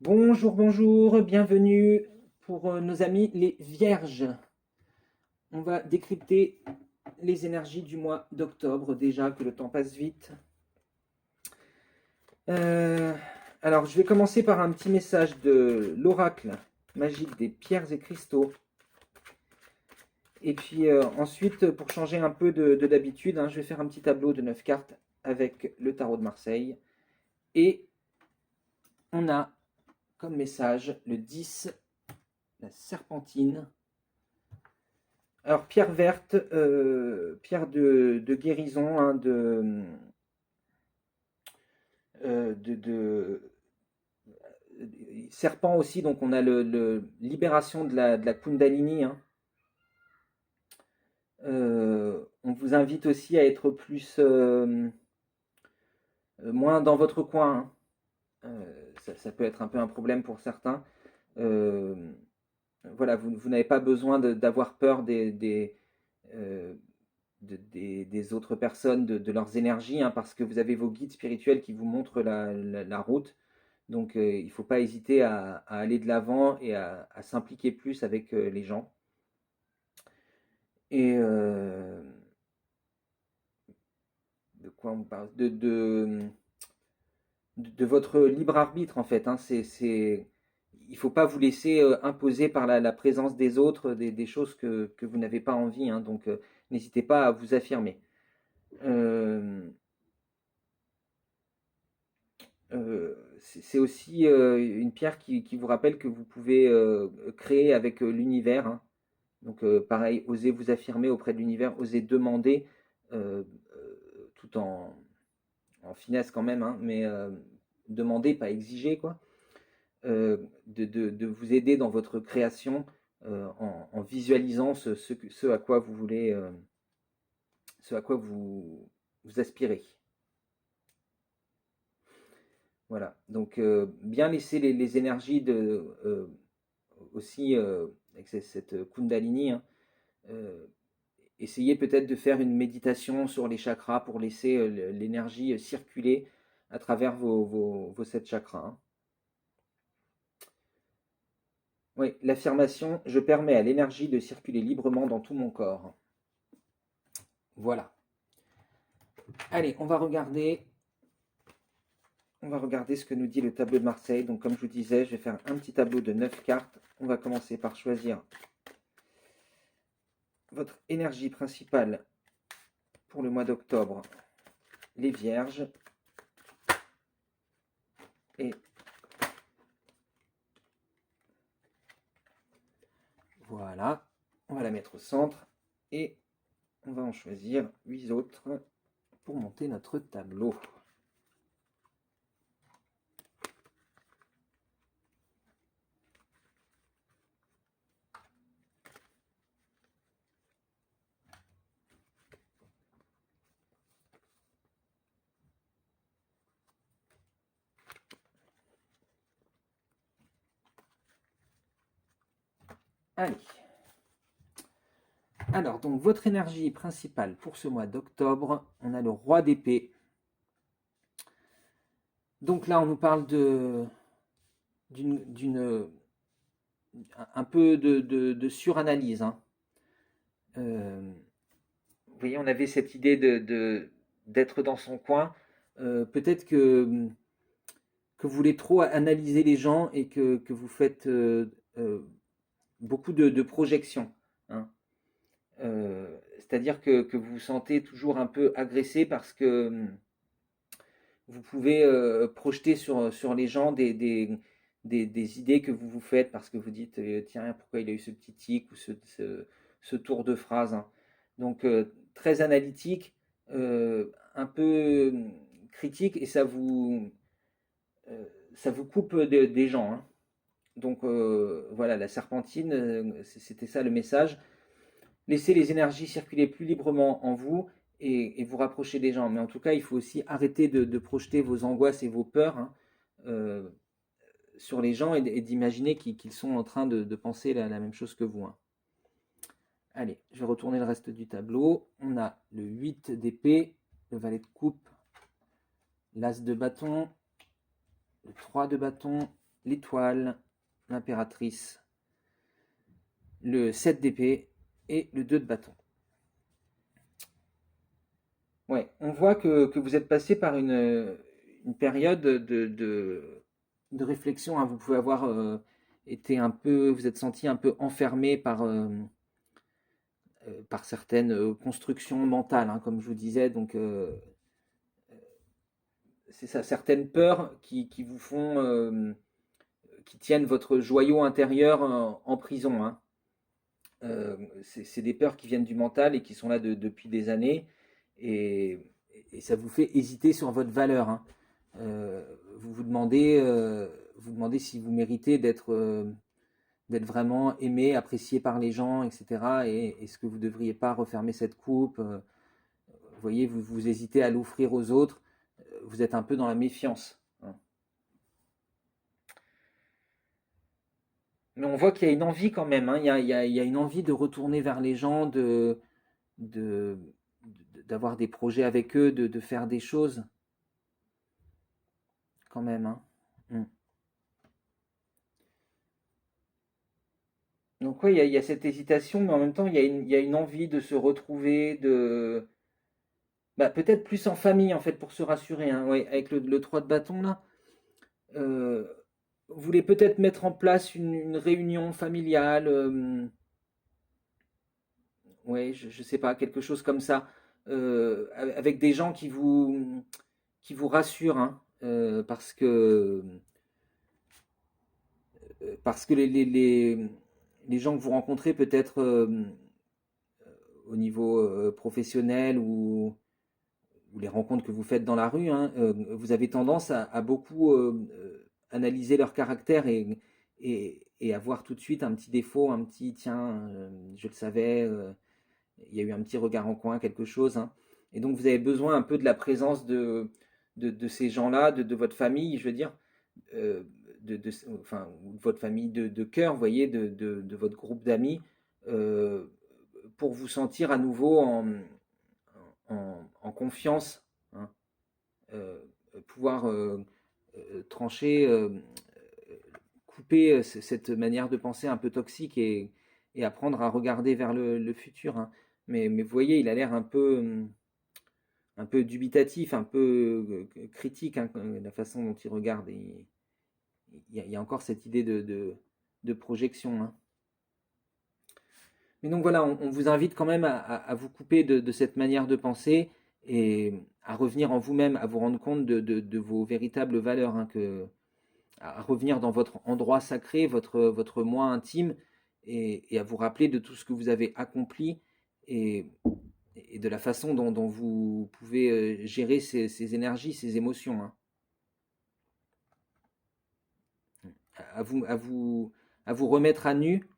Bonjour, bonjour, bienvenue pour nos amis les Vierges. On va décrypter les énergies du mois d'octobre, déjà que le temps passe vite. Euh, alors, je vais commencer par un petit message de l'oracle magique des pierres et cristaux. Et puis ensuite, pour changer un peu de d'habitude, je vais faire un petit tableau de 9 cartes avec le tarot de Marseille. Et on a comme message le 10, la serpentine. Alors, pierre verte, pierre de guérison, de serpent aussi, donc on a libération de la Kundalini. On vous invite aussi à être plus, moins dans votre coin. Ça peut être un peu un problème pour certains. Euh, voilà, vous n'avez pas besoin d'avoir peur euh, des autres personnes, de leurs énergies, parce que vous avez vos guides spirituels qui vous montrent la route. Donc il ne faut pas hésiter à aller de l'avant et à s'impliquer plus avec les gens. Et de quoi on parle de votre libre arbitre, en fait. Il ne faut pas vous laisser imposer par la présence des autres des choses que vous n'avez pas envie. Donc n'hésitez pas à vous affirmer. Euh, c'est aussi une pierre qui vous rappelle que vous pouvez créer avec l'univers. Donc pareil, osez vous affirmer auprès de l'univers, osez demander, tout en finesse quand même, mais demander, pas exiger, quoi, de vous aider dans votre création en visualisant ce à quoi vous voulez, ce à quoi vous aspirez. Voilà, donc bien laisser les énergies aussi avec cette Kundalini. Essayez peut-être de faire une méditation sur les chakras pour laisser l'énergie circuler à travers vos 7 chakras. Oui, l'affirmation, je permets à l'énergie de circuler librement dans tout mon corps. Voilà. Allez, on va regarder ce que nous dit le tableau de Marseille. Donc comme je vous disais, je vais faire un petit tableau de 9 cartes. On va commencer par choisir votre énergie principale pour le mois d'octobre, les Vierges. Et voilà, on va la mettre au centre et on va en choisir 8 autres pour monter notre tableau. Allez. Alors, donc, votre énergie principale pour ce mois d'octobre, on a le roi d'épée. Donc là, on nous parle un peu de suranalyse. Vous voyez, on avait cette idée d'être dans son coin. Peut-être que vous voulez trop analyser les gens et que vous faites beaucoup de projections. hein. C'est-à-dire que vous vous sentez toujours un peu agressé parce que vous pouvez projeter sur les gens des idées que vous vous faites parce que vous dites tiens, pourquoi il a eu ce petit tic ou ce tour de phrase. Donc, très analytique, un peu critique et ça vous coupe des gens. Donc, voilà, la serpentine, c'était ça le message. Laissez les énergies circuler plus librement en vous et vous rapprocher des gens. Mais en tout cas, il faut aussi arrêter de projeter vos angoisses et vos peurs euh, sur les gens et d'imaginer qu'ils sont en train de penser la même chose que vous. Allez, je vais retourner le reste du tableau. On a le 8 d'épée, le valet de coupe, l'as de bâton, le 3 de bâton, l'étoile, l'impératrice, le 7 d'épée et le 2 de bâton. Ouais, on voit que vous êtes passé par une période de réflexion, hein. Vous pouvez avoir été un peu, vous êtes senti un peu enfermé par certaines constructions mentales, hein, comme je vous disais. Donc, c'est ça, certaines peurs qui vous font, qui tiennent votre joyau intérieur en prison, hein. C'est des peurs qui viennent du mental et qui sont là depuis des années. Et, et ça vous fait hésiter sur votre valeur, hein. Vous demandez si vous méritez d'être vraiment aimé, apprécié par les gens, etc. Et est-ce que vous ne devriez pas refermer cette coupe? Vous voyez, vous hésitez à l'offrir aux autres. Vous êtes un peu dans la méfiance, hein. Mais on voit qu'il y a une envie quand même, hein. Il y a une envie de retourner vers les gens, de, d'avoir des projets avec eux, de faire des choses quand même, hein. Mm. Donc oui, il y a cette hésitation, mais en même temps, il y a une envie de se retrouver, bah, peut-être plus en famille en fait pour se rassurer, hein. Ouais, avec le 3 de bâton là. Euh, vous voulez peut-être mettre en place une réunion familiale, ouais, je sais pas, quelque chose comme ça, avec des gens qui vous rassurent, hein, parce que les gens que vous rencontrez peut-être au niveau professionnel ou les rencontres que vous faites dans la rue, hein, vous avez tendance à beaucoup analyser leur caractère et avoir tout de suite un petit défaut, un petit tiens, je le savais, il y a eu un petit regard en coin, quelque chose, hein. Et donc vous avez besoin un peu de la présence de ces gens-là, de votre famille, je veux dire, euh, enfin, ou de votre famille de cœur, vous voyez, de votre groupe d'amis, euh, pour vous sentir à nouveau en confiance, hein, euh, pouvoir trancher, couper cette manière de penser un peu toxique et apprendre à regarder vers le futur, hein. Mais vous voyez, il a l'air un peu dubitatif, un peu critique, hein, la façon dont il regarde. Et il y a encore cette idée de projection, hein. Mais donc voilà, on vous invite quand même à vous couper de cette manière de penser et à revenir en vous-même, à vous rendre compte de vos véritables valeurs, hein, à revenir dans votre endroit sacré, votre moi intime, et à vous rappeler de tout ce que vous avez accompli et, et de la façon dont vous pouvez gérer ces énergies, ces émotions, hein. À vous, à vous, à vous remettre à nu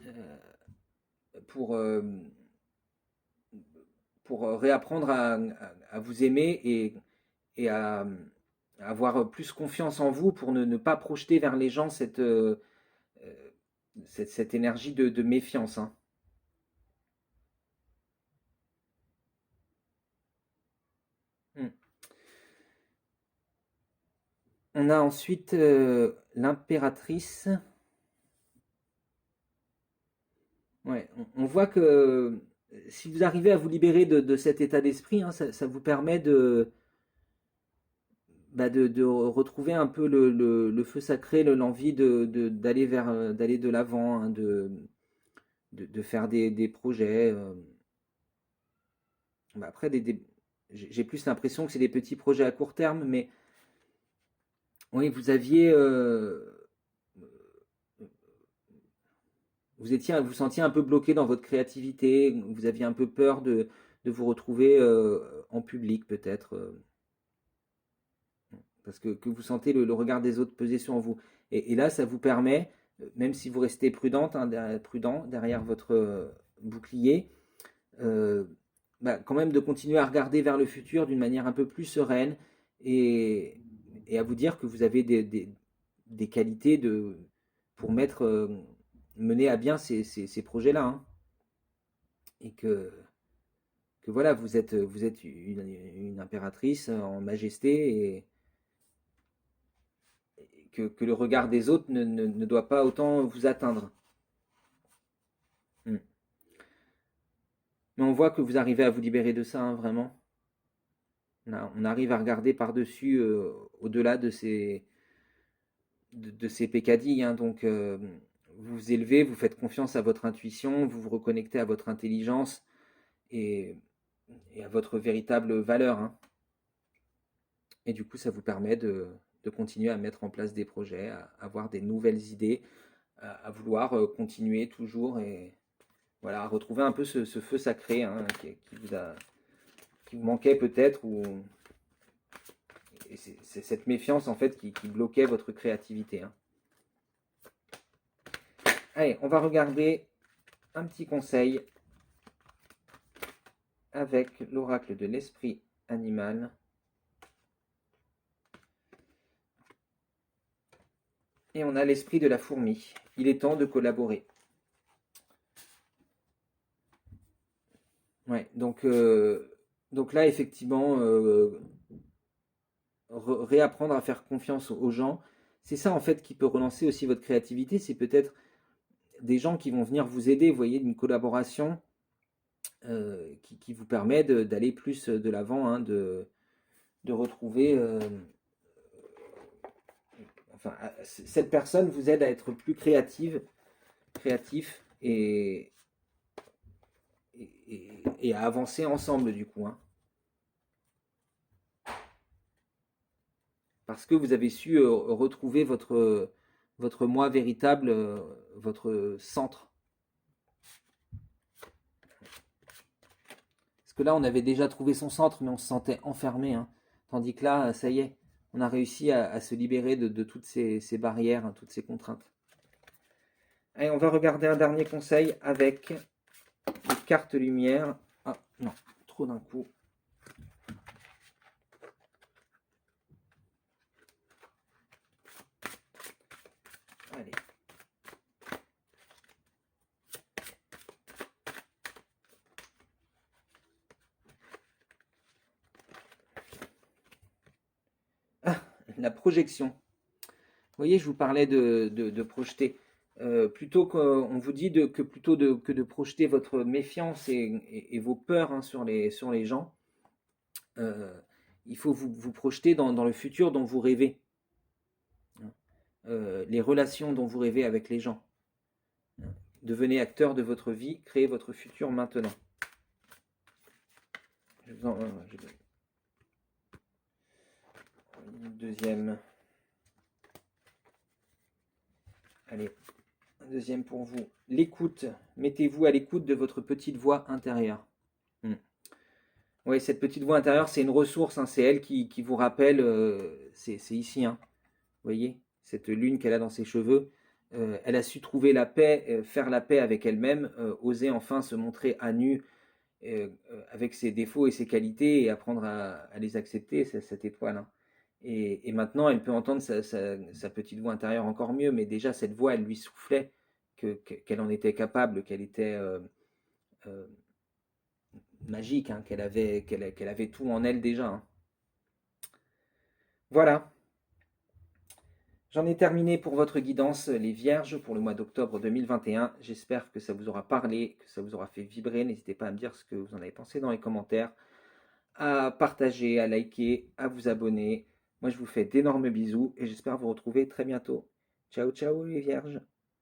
euh, pour, euh, pour réapprendre à vous aimer et à avoir plus confiance en vous pour ne pas projeter vers les gens euh, cette énergie de méfiance, hein. Mm. On a ensuite l'impératrice. Ouais, on voit que si vous arrivez à vous libérer de cet état d'esprit, hein, ça vous permet de retrouver un peu le feu sacré, l'envie d'aller d'aller de l'avant, hein, de faire des projets. Bah, après, j'ai plus l'impression que c'est des petits projets à court terme, mais oui, vous sentiez un peu bloqué dans votre créativité, vous aviez un peu peur de vous retrouver en public peut-être, parce que vous sentez le regard des autres peser sur vous. Et là, ça vous permet, même si vous restez prudente, hein, prudent derrière votre bouclier, euh, bah, quand même de continuer à regarder vers le futur d'une manière un peu plus sereine et, et à vous dire que vous avez des qualités pour mener à bien ces projets-là, hein. Et que voilà, vous êtes une impératrice en majesté et que le regard des autres ne doit pas autant vous atteindre. Hmm. Mais on voit que vous arrivez à vous libérer de ça, hein, vraiment. On arrive à regarder par-dessus, au-delà de ces pécadilles, hein. Donc, vous vous élevez, vous faites confiance à votre intuition, vous vous reconnectez à votre intelligence et, et à votre véritable valeur, hein. Et du coup, ça vous permet de continuer à mettre en place des projets, à avoir des nouvelles idées, à vouloir continuer toujours et voilà, à retrouver un peu ce feu sacré, hein, qui vous manquait peut-être, ou et c'est cette méfiance en fait qui bloquait votre créativité, hein. Allez, on va regarder un petit conseil avec l'oracle de l'esprit animal. Et on a l'esprit de la fourmi. Il est temps de collaborer. Ouais, donc là, effectivement, réapprendre à faire confiance aux gens, c'est ça en fait qui peut relancer aussi votre créativité. C'est peut-être des gens qui vont venir vous aider, vous voyez, d'une collaboration qui vous permet d'aller plus de l'avant, hein, de retrouver. Enfin, cette personne vous aide à être plus créatif, et à avancer ensemble du coup, hein. Parce que vous avez su retrouver votre moi véritable, votre centre. Parce que là, on avait déjà trouvé son centre, mais on se sentait enfermé, hein. Tandis que là, ça y est, on a réussi à se libérer de toutes ces barrières, hein, toutes ces contraintes. Allez, on va regarder un dernier conseil avec les cartes lumière. Ah non, trop d'un coup. Allez. Ah, la projection. Vous voyez, je vous parlais de projeter. Plutôt qu'on vous dit que de projeter votre méfiance et vos peurs, hein, sur les gens, euh, il faut vous projeter dans le futur dont vous rêvez, les relations dont vous rêvez avec les gens. Devenez acteur de votre vie, créez votre futur maintenant. Je vous en, une deuxième. Allez, un deuxième pour vous. L'écoute. Mettez-vous à l'écoute de votre petite voix intérieure. Oui, cette petite voix intérieure, c'est une ressource, hein, c'est elle qui vous rappelle, c'est ici, hein, vous voyez, cette lune qu'elle a dans ses cheveux, elle a su trouver la paix, faire la paix avec elle-même, oser enfin se montrer à nu, avec ses défauts et ses qualités, et apprendre à les accepter, cette étoile, hein. Et maintenant, elle peut entendre sa petite voix intérieure encore mieux, mais déjà, cette voix, elle lui soufflait qu'elle en était capable, qu'elle était euh, magique, hein, qu'elle avait tout en elle déjà, hein. Voilà, j'en ai terminé pour votre guidance, les Vierges, pour le mois d'octobre 2021. J'espère que ça vous aura parlé, que ça vous aura fait vibrer. N'hésitez pas à me dire ce que vous en avez pensé dans les commentaires, à partager, à liker, à vous abonner. Moi, je vous fais d'énormes bisous et j'espère vous retrouver très bientôt. Ciao, ciao les Vierges.